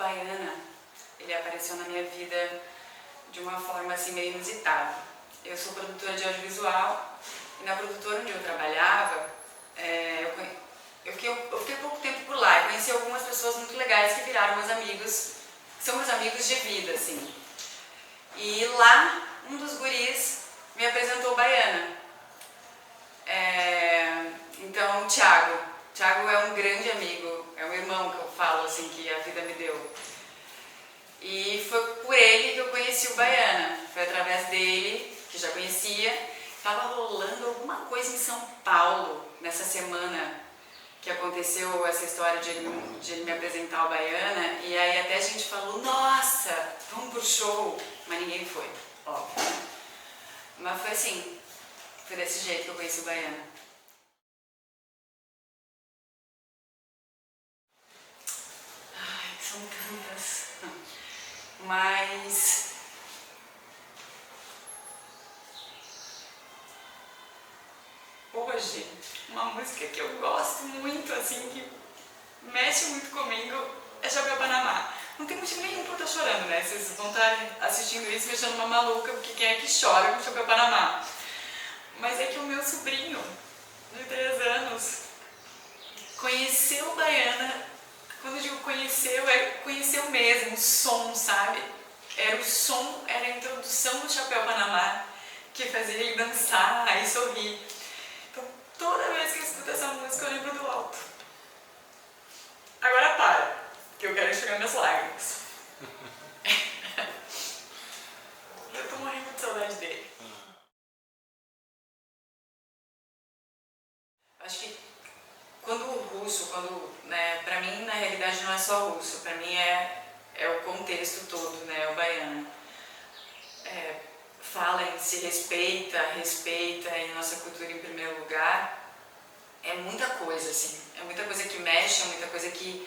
Baiana, ele apareceu na minha vida de uma forma assim meio inusitada. Eu sou produtora de audiovisual e na produtora onde eu trabalhava, eu fiquei pouco tempo por lá e conheci algumas pessoas muito legais que viraram meus amigos, que são meus amigos de vida, assim. E lá, um dos guris me apresentou Baiana. Então, o Thiago é um grande amigo, é um irmão que eu falo, assim, que a vida me deu. E foi por ele que eu conheci o Baiana, foi através dele, que já conhecia. Estava rolando alguma coisa em São Paulo, nessa semana que aconteceu essa história de ele me apresentar o Baiana, e aí até a gente falou, nossa, vamos pro show, mas ninguém foi, óbvio. Mas foi assim, foi desse jeito que eu conheci o Baiana. Ai, são tantas. Mas hoje, uma música que eu gosto muito, assim, que mexe muito comigo, é Chapéu Panamá. Não tem motivo nenhum pra eu estar chorando, né? Vocês vão estar assistindo isso me achando uma maluca, porque quem é que chora com Chapéu Panamá? Mas é que o meu sobrinho, de 3 anos, conheceu Baiana. Quando eu digo conheceu, é conheceu mesmo, o som, sabe? Era o som, era a introdução do Chapéu Panamá, que fazia ele dançar e sorrir. Então, toda vez que eu escuto essa música, eu lembro do Alto. Agora para, que eu quero enxugar minhas lágrimas. Eu tô morrendo de saudade dele. Acho que quando o russo, né, pra mim na realidade não é só o russo, pra mim é o contexto todo, né, o baiano. Fala em se respeita em nossa cultura em primeiro lugar, é muita coisa, assim, é muita coisa que mexe, é muita coisa que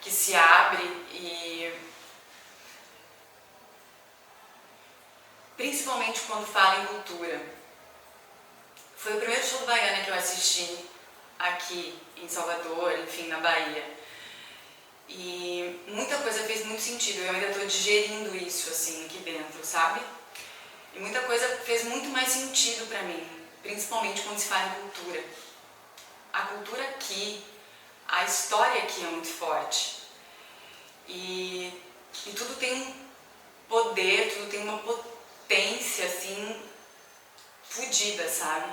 se abre e principalmente quando fala em cultura. Foi o primeiro show do Baiana que eu assisti aqui em Salvador, enfim, na Bahia. E muita coisa fez muito sentido, eu ainda estou digerindo isso, assim, aqui dentro, sabe? E muita coisa fez muito mais sentido pra mim, principalmente quando se fala em cultura. A cultura aqui, a história aqui é muito forte. E tudo tem um poder, tudo tem uma potência, assim, fodida, sabe?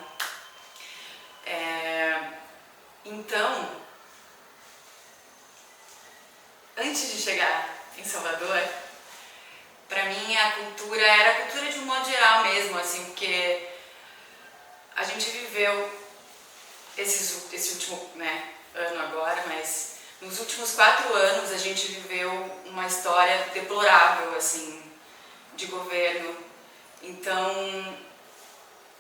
Então, antes de chegar em Salvador, pra mim a cultura era a cultura de um modo geral mesmo, assim, porque a gente viveu esse último, né, ano agora, mas nos últimos 4 anos a gente viveu uma história deplorável, assim, de governo. Então,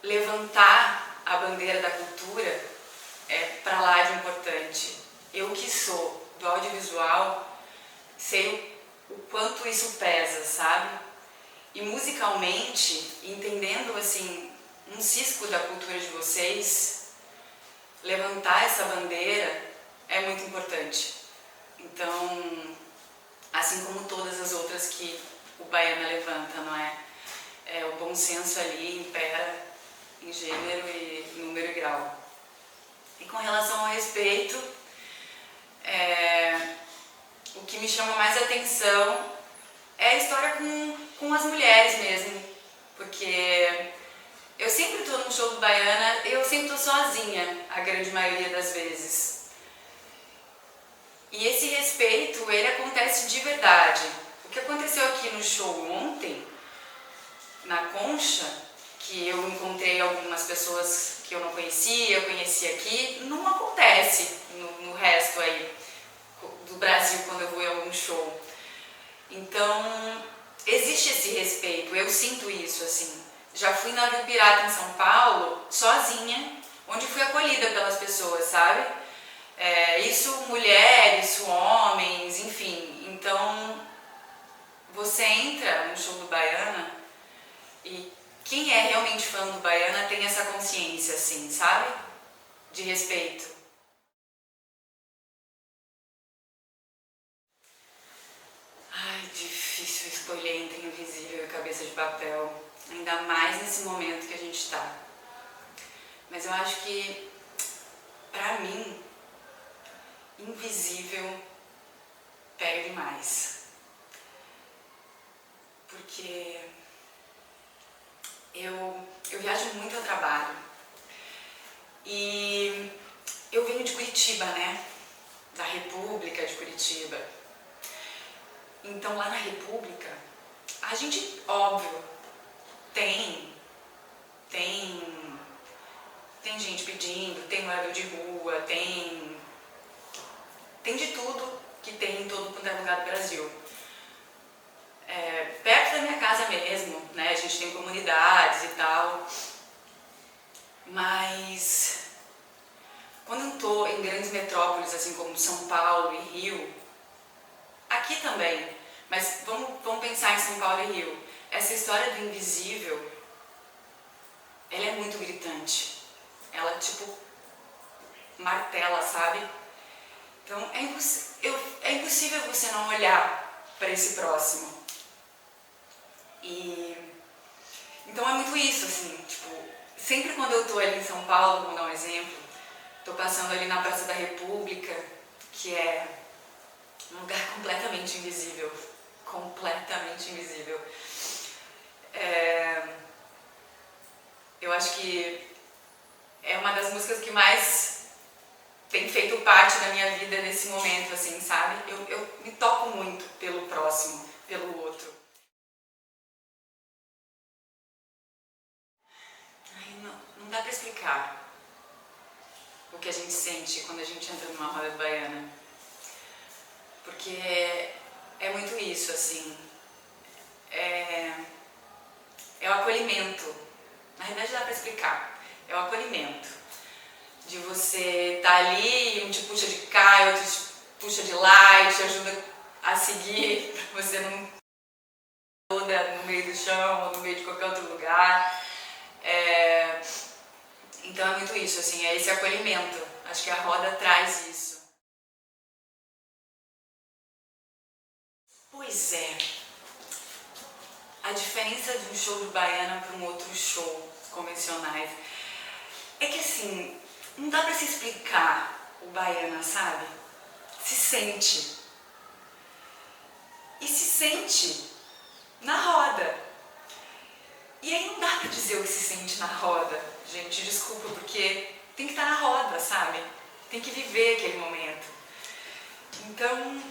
levantar a bandeira da cultura é pra lá de importante. Eu que sou do audiovisual, sei o quanto isso pesa, sabe? E musicalmente, entendendo assim, um cisco da cultura de vocês, levantar essa bandeira é muito importante. Então, assim como todas as outras que o Baiana levanta, não é? O bom senso ali impera em gênero e número e grau. E com relação ao respeito, o que me chama mais atenção é a história com as mulheres mesmo, porque eu sempre estou num show do Baiana, eu sempre estou sozinha, a grande maioria das vezes. E esse respeito, ele acontece de verdade. O que aconteceu aqui no show ontem, na Concha, que eu encontrei algumas pessoas que eu não conhecia, conheci aqui, não acontece no resto aí do Brasil quando eu vou em algum show. Então, existe esse respeito, eu sinto isso, assim. Já fui na Navio Pirata em São Paulo, sozinha, onde fui acolhida pelas pessoas, sabe? Isso mulher, isso homens, enfim. Então, você entra no show do Baiana e quem é realmente fã do Baiana tem essa consciência, assim, sabe? De respeito. difícil escolher entre invisível e cabeça de papel, ainda mais nesse momento que a gente está. Mas eu acho que, pra mim, invisível pega demais. Porque eu viajo muito a trabalho e eu venho de Curitiba, né? Da República de Curitiba. Então lá na República, a gente, óbvio, tem gente pedindo, tem morador de rua, tem de tudo que tem em todo quanto é lugar do Brasil. Perto da minha casa mesmo, né, a gente tem comunidades e tal, mas quando eu tô em grandes metrópoles, assim como São Paulo e Rio, aqui também, mas vamos pensar em São Paulo e Rio, essa história do invisível, ela é muito gritante, ela tipo martela, sabe? Então é impossível você não olhar para esse próximo. E então é muito isso, assim, tipo, sempre quando eu tô ali em São Paulo, vamos dar um exemplo, tô passando ali na Praça da República, que é um lugar completamente invisível, eu acho que é uma das músicas que mais tem feito parte da minha vida nesse momento, assim, sabe? Eu me toco muito pelo próximo, pelo outro. Não dá pra explicar o que a gente sente quando a gente entra numa roda baiana. Porque é muito isso, assim. É o acolhimento. Na realidade dá pra explicar. É o acolhimento. De você estar ali e um te puxa de cá, e outro te puxa de lá e te ajuda a seguir, pra você não toda no meio do chão ou no meio de qualquer outro lugar. Então é muito isso, assim, é esse acolhimento. Acho que a roda traz isso. Pois é. A diferença de um show de baiana para um outro show convencionais é que, assim, não dá pra se explicar o baiana, sabe? Se sente. E se sente na roda. E aí não dá pra dizer o que se sente na roda. Gente, desculpa, porque tem que estar na roda, sabe? Tem que viver aquele momento. Então,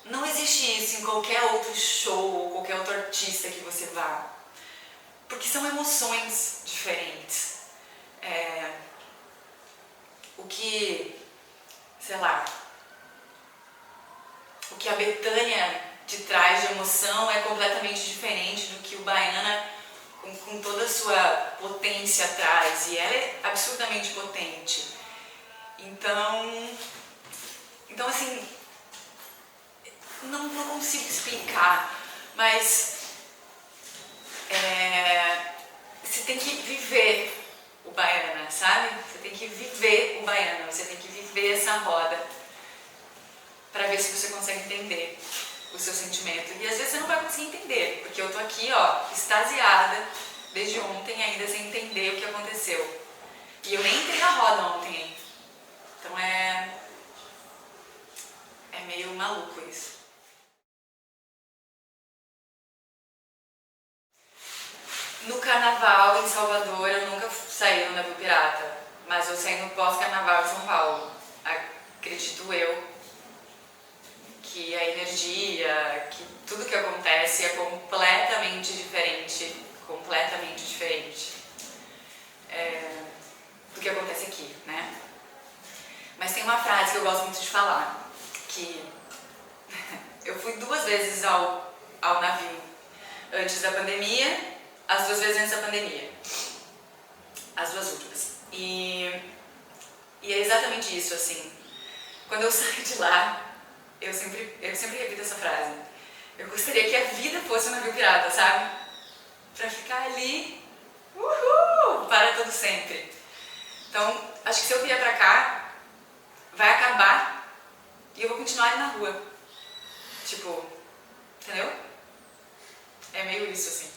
não existe isso em qualquer outro show ou qualquer outro artista que você vá. Porque são emoções diferentes. O que, sei lá, o que a Bethânia te traz de emoção é completamente diferente do que o baiana com toda a sua potência traz, e ela é absurdamente potente. Então assim, não consigo explicar, mas você tem que viver o baiana, sabe? Você tem que viver o baiana, você tem que viver essa roda para ver se você consegue entender o seu sentimento. E às vezes você não vai conseguir entender, porque eu tô aqui, ó, extasiada desde ontem ainda sem entender o que aconteceu. E eu nem entrei na roda ontem. Então é meio maluco isso. No carnaval em Salvador eu nunca saí no navio pirata, mas eu saí no pós-carnaval em São Paulo. Acredito eu que a energia, que tudo que acontece é completamente diferente do que acontece aqui, né? Mas tem uma frase que eu gosto muito de falar, que eu fui 2 vezes ao navio antes da pandemia, as 2 vezes antes da pandemia, as 2 últimas. E é exatamente isso, assim, quando eu saio de lá, eu sempre repito essa frase. Eu gostaria que a vida fosse um navio pirata, sabe? Pra ficar ali, para todo sempre. Então, acho que se eu vier pra cá, vai acabar e eu vou continuar ali na rua. Tipo, Entendeu? É meio isso, assim.